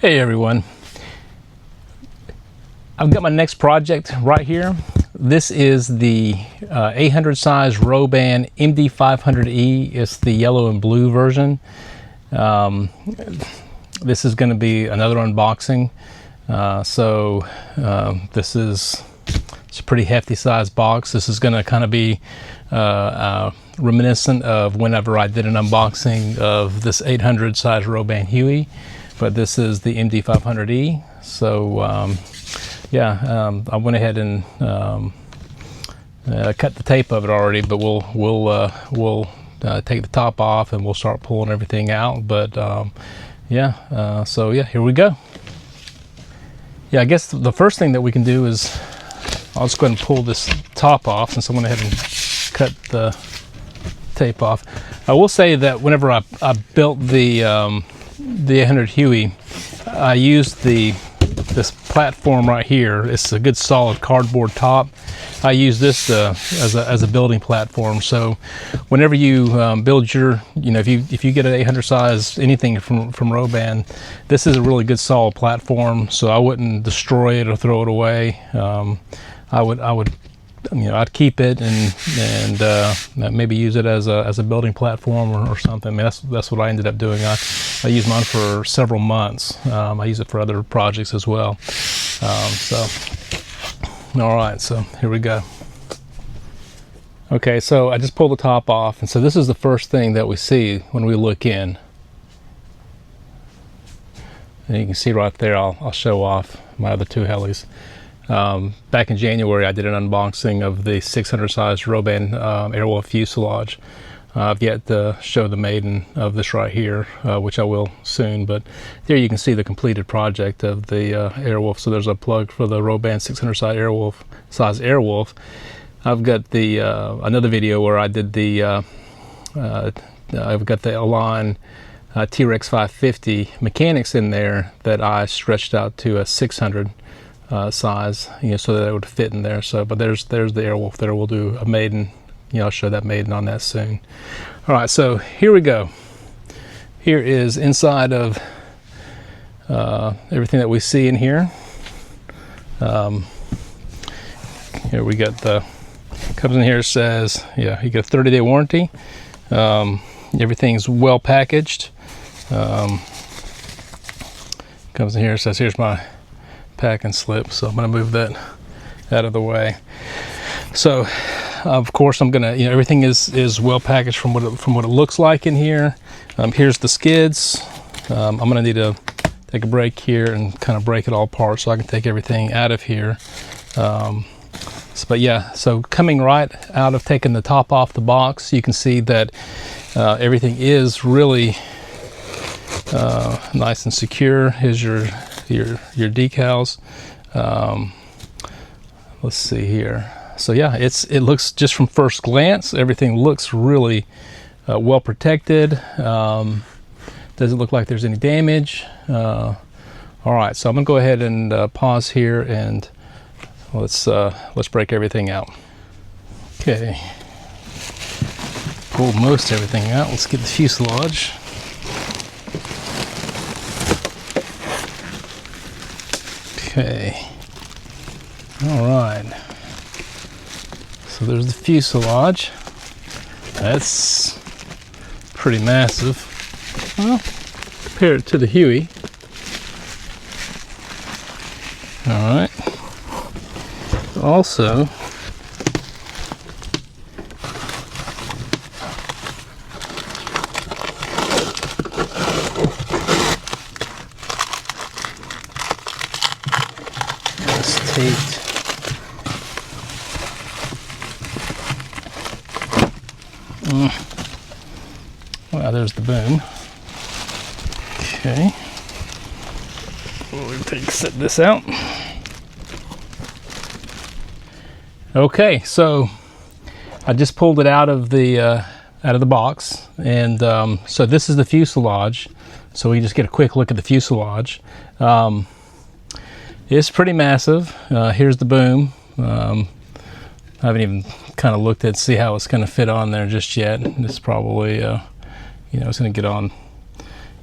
Hey everyone, I've got my next project right here. This is the 800 size Roban MD500E. It's the yellow and blue version. This is going to be another unboxing. This is it's a pretty hefty size box. This is going to kind of be reminiscent of whenever I did an unboxing of this 800 size Roban Huey. But this is the MD500E. So I went ahead and cut the tape of it already, but we'll take the top off and we'll start pulling everything out. But here we go. Yeah, I guess the first thing that we can do is I'll just go ahead and pull this top off, since I went ahead and cut the tape off. I will say that whenever I built the 800 Huey, I used this platform right here. It's a good solid cardboard top. I use this as a building platform. So whenever you build your, if you get an 800 size anything from Roban, this is a really good solid platform. So I wouldn't destroy it or throw it away. I'd keep it and maybe use it as a building platform or something. I mean, that's what I ended up doing. I used mine for several months. I use it for other projects as well. All right, so here we go. Okay, so I just pulled the top off, and so this is the first thing that we see when we look in. And you can see right there, I'll show off my other two helis. Back in January, I did an unboxing of the 600 size Roban Airwolf fuselage. I've yet to show the maiden of this right here, which I will soon, but there you can see the completed project of the Airwolf. So there's a plug for the Roban 600 size Airwolf. I've got the another video where I did the I've got the Elan T-Rex 550 mechanics in there that I stretched out to a 600 size, so that it would fit in there. So, but there's the Airwolf there. We'll do a maiden. I'll show that maiden on that soon. All right, so here we go. Here is inside of everything that we see in here. Here we got comes in here, says, you get a 30-day warranty. Everything's well packaged. Comes in here, says, here's my packing slip. So I'm going to move that out of the way. So of course I'm gonna, everything is well packaged from what it looks like in here. Here's the skids. I'm gonna need to take a break here and kind of break it all apart so I can take everything out of here. So coming right out of taking the top off the box, you can see that everything is really nice and secure. Here's your decals. Let's see here. So yeah, it looks, just from first glance, everything looks really well protected. Doesn't look like there's any damage. All right, so I'm gonna go ahead and pause here and let's break everything out. Okay, pulled most everything out. Let's get the fuselage. Okay. All right. So there's the fuselage. That's pretty massive. Well, compare it to the Huey. All right. Also, it's taped. Well, there's the boom. Okay. We'll set this out. Okay, so I just pulled it out of the box, and so this is the fuselage. So we just get a quick look at the fuselage. It's pretty massive. Here's the boom. I haven't even kind of looked at see how it's going to fit on there just yet. It's probably it's going to get on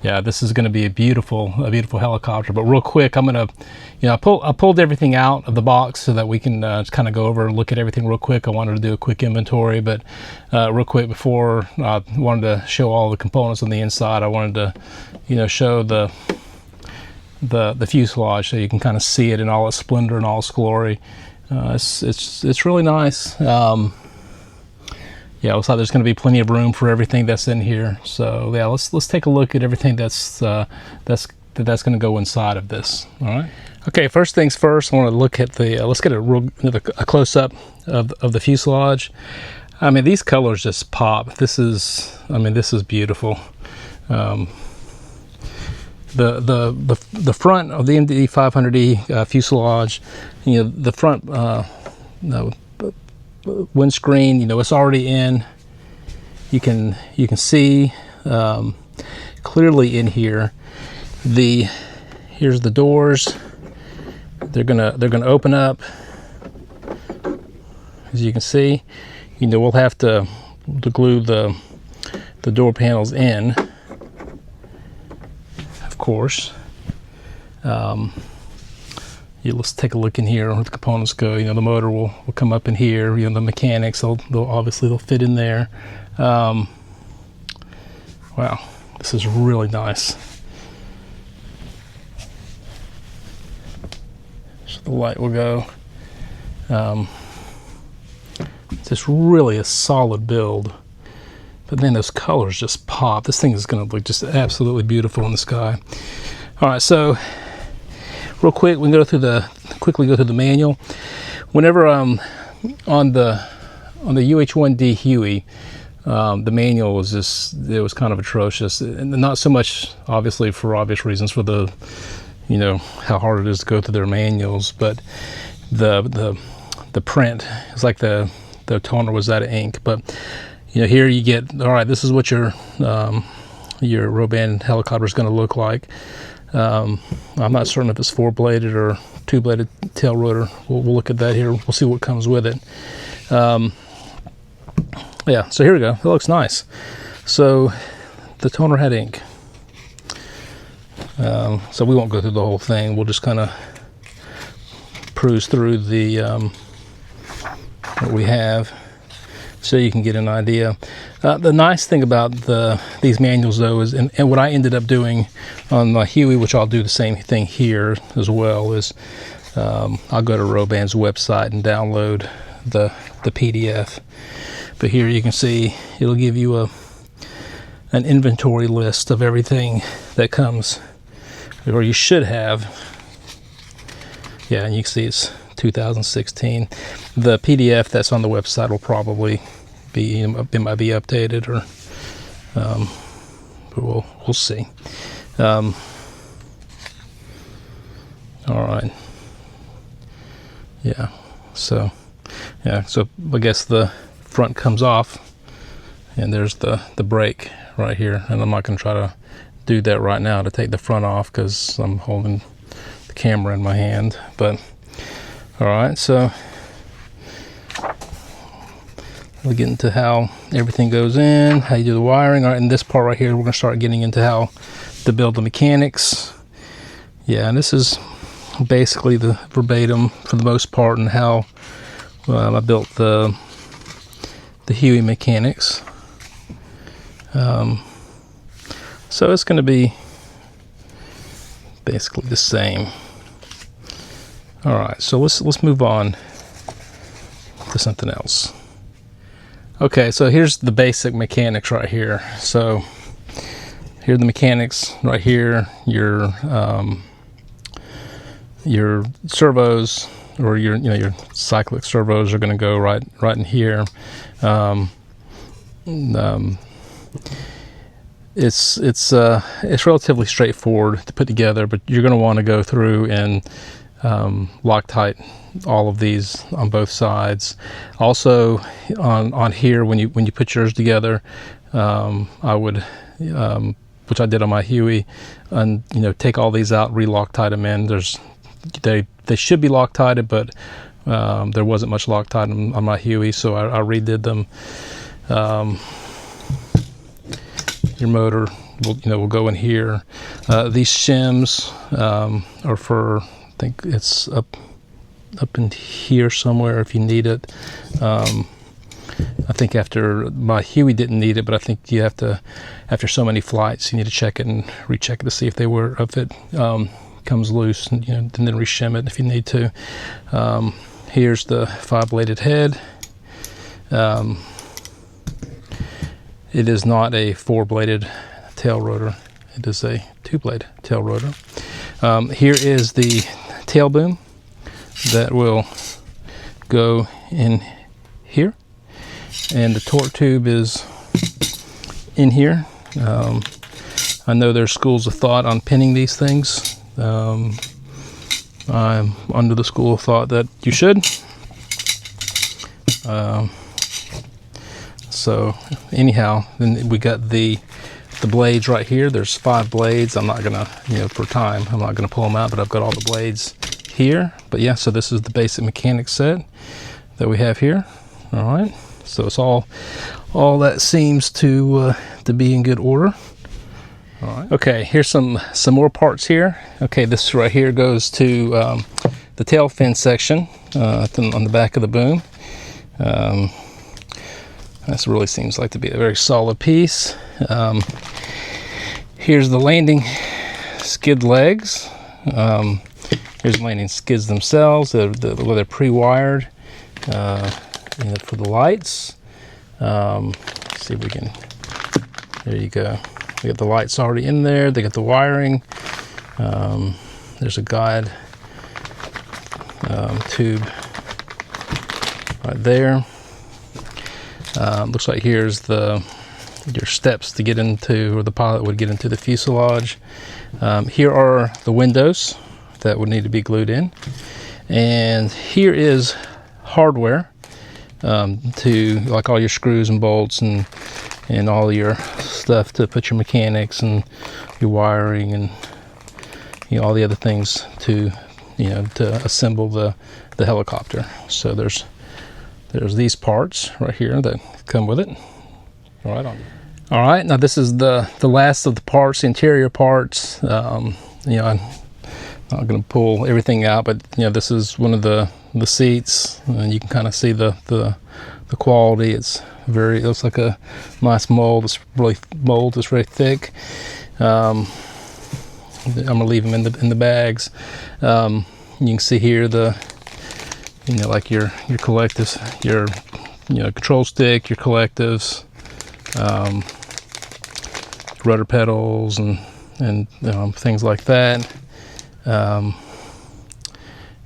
yeah, this is going to be a beautiful helicopter. But real quick, I'm gonna, you know, I pulled everything out of the box so that we can just kind of go over and look at everything real quick. I wanted to do a quick inventory, but real quick before I wanted to show all the components on the inside. I wanted to, you know, show the fuselage so you can kind of see it in all its splendor and all its glory. It's really nice. Yeah, it looks like there's going to be plenty of room for everything that's in here. So yeah, let's take a look at everything that's going to go inside of this. All right. Okay. First things first, I want to look at the. Let's get a close up of the fuselage. I mean, these colors just pop. This is beautiful. The front of the MD500E fuselage, you know, the front windscreen, you know, it's already in. You can see clearly in here. Here's the doors. They're gonna open up. As you can see, you know, we'll have to glue the door panels in, of course. Let's take a look in here where the components go. You know, the motor will come up in here. You know, the mechanics, they'll obviously fit in there. Wow, this is really nice. So the light will go. It's just really a solid build. But then those colors just pop. This thing is going to look just absolutely beautiful in the sky. All right, so real quick, we can quickly go through the manual. Whenever on the UH-1D Huey, the manual was it was kind of atrocious, and not so much obviously for obvious reasons for the, you know, how hard it is to go through their manuals, but the print, it's like the toner was out of ink. But you know, here you get, all right, this is what your Roban helicopter is going to look like. I'm not certain if it's 4-bladed or 2-bladed tail rotor. We'll look at that here. We'll see what comes with it. Yeah, so here we go. It looks nice. So the toner had ink. So we won't go through the whole thing. We'll just kind of cruise through the what we have, so you can get an idea. The nice thing about these manuals, though, is, and what I ended up doing on my Huey, which I'll do the same thing here as well, is I'll go to Roban's website and download the PDF. But here you can see it'll give you an inventory list of everything that comes, or you should have. Yeah, and you can see it's 2016. The PDF that's on the website will probably be, it might be updated, or but we'll see. All right. Yeah. So I guess the front comes off, and there's the brake right here. And I'm not going to try to do that right now to take the front off because I'm holding the camera in my hand. But all right, so we'll get into how everything goes in, how you do the wiring. All right, in this part right here, we're going to start getting into how to build the mechanics. Yeah, and this is basically the verbatim for the most part, and how I built the Huey mechanics. So it's going to be basically the same. All right, so let's move on to something else. Okay, so here's the basic mechanics right here. So here are the mechanics right here. Your servos, or your cyclic servos, are going to go right in here. It's relatively straightforward to put together, but you're going to want to go through and Loctite all of these on both sides. Also on here, when you put yours together, I would, which I did on my Huey, and take all these out, re-Loctite them in. They should be Loctited, but there wasn't much Loctite on my Huey, so I redid them. Your motor we'll go in here. These shims are for, I think it's up in here somewhere if you need it. I think after my Huey didn't need it, but I think you have to, after so many flights, you need to check it and recheck it to see if it comes loose, and then reshim it if you need to. Here's the 5-bladed head. It is not a 4-bladed tail rotor. It is a 2-blade tail rotor. Here is the tail boom that will go in here, and the torque tube is in here. I know there's schools of thought on pinning these things. I'm under the school of thought that you should. So anyhow, then we got the blades right here. There's 5 blades. I'm not gonna, for time, I'm not gonna pull them out, but I've got all the blades here. But yeah, so this is the basic mechanics set that we have here. All right, so it's all that seems to be in good order. All right. Okay, here's some more parts here. Okay, this right here goes to the tail fin section on the back of the boom. This really seems like to be a very solid piece. Here's the landing skid legs. Here's the landing skids themselves. They're pre-wired for the lights. Let's see if we can. There you go. We got the lights already in there. They got the wiring. There's a guide tube right there. Looks like here's your steps to get into, or the pilot would get into the fuselage. Here are the windows that would need to be glued in, and here is hardware to, like, all your screws and bolts and all your stuff to put your mechanics and your wiring and all the other things to assemble the helicopter. So there's these parts right here that come with it. All right, now this is the last of the parts, the interior parts. I'm not going to pull everything out, but this is one of the seats, and you can kind of see the quality. It looks like a nice mold. It's really very thick. I'm gonna leave them in the bags. You can see here like your collectives, your control stick, your collectives, rudder pedals, and things like that.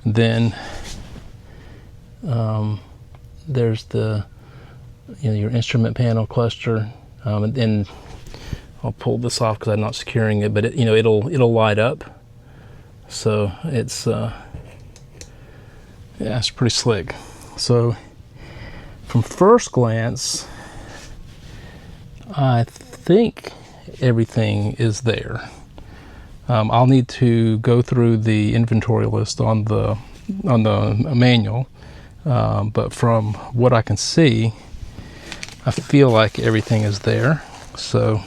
Then there's your instrument panel cluster, and then I'll pull this off because I'm not securing it, but it'll light up. So it's it's pretty slick. So from first glance, I think everything is there. I'll need to go through the inventory list on the manual, but from what I can see, I feel like everything is there. So,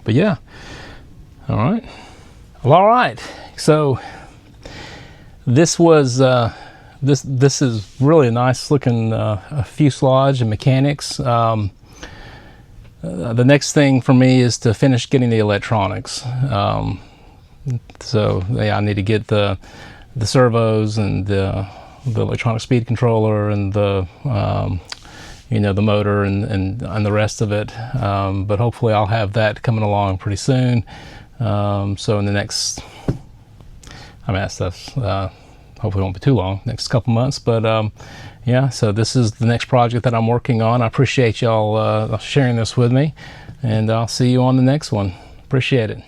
but yeah. All right. Well, all right. So this was this is really a nice looking fuselage and mechanics. The next thing for me is to finish getting the electronics. So yeah, I need to get the servos and the electronic speed controller and the the motor and the rest of it. But hopefully I'll have that coming along pretty soon. So in the next, that stuff's hopefully won't be too long, next couple months. But yeah, so this is the next project that I'm working on. I appreciate y'all sharing this with me, and I'll see you on the next one. Appreciate it.